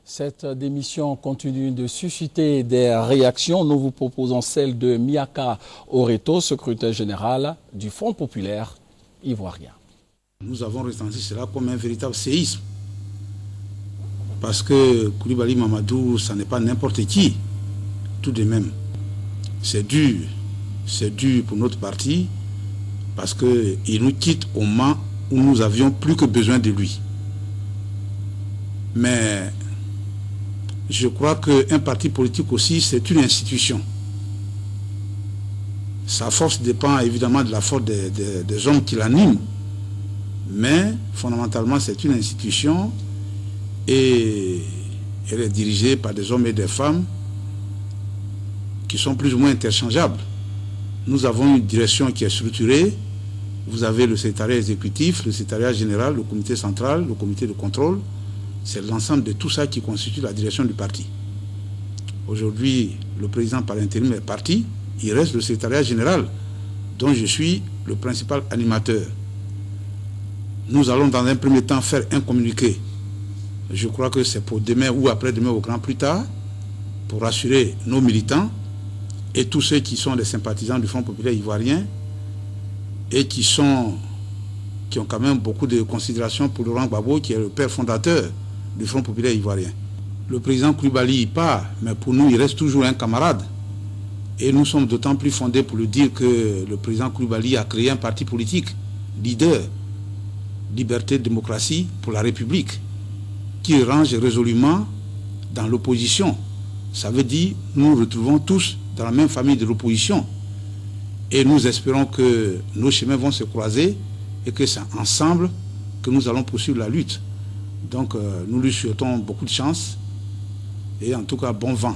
Cette démission continue de susciter des réactions. Nous vous proposons celle de Miaka Oreto, secrétaire général du Front populaire ivoirien. Nous avons ressenti cela comme un véritable séisme. Parce que Coulibaly Mamadou, ça n'est pas n'importe qui, tout de même. C'est dur pour notre parti, parce qu'il nous quitte au moment où nous avions plus que besoin de lui. Mais je crois qu'un parti politique aussi, c'est une institution. Sa force dépend évidemment de la force des hommes qui l'animent. Mais fondamentalement, c'est une institution et elle est dirigée par des hommes et des femmes qui sont plus ou moins interchangeables. Nous avons une direction qui est structurée. Vous avez le secrétariat exécutif, le secrétariat général, le comité central, le comité de contrôle. C'est l'ensemble de tout ça qui constitue la direction du parti. Aujourd'hui, le président par intérim est parti. Il reste le secrétariat général, dont je suis le principal animateur. Nous allons dans un premier temps faire un communiqué. Je crois que c'est pour demain ou après-demain au grand plus tard, pour rassurer nos militants et tous ceux qui sont des sympathisants du Front populaire ivoirien et qui ont quand même beaucoup de considération pour Laurent Gbagbo, qui est le père fondateur du Front populaire ivoirien. Le président Coulibaly part, mais pour nous, il reste toujours un camarade. Et nous sommes d'autant plus fondés pour le dire que le président Coulibaly a créé un parti politique, leader, Liberté, Démocratie pour la République, qui range résolument dans l'opposition. Ça veut dire que nous nous retrouvons tous dans la même famille de l'opposition. Et nous espérons que nos chemins vont se croiser et que c'est ensemble que nous allons poursuivre la lutte. Donc nous lui souhaitons beaucoup de chance et en tout cas bon vent.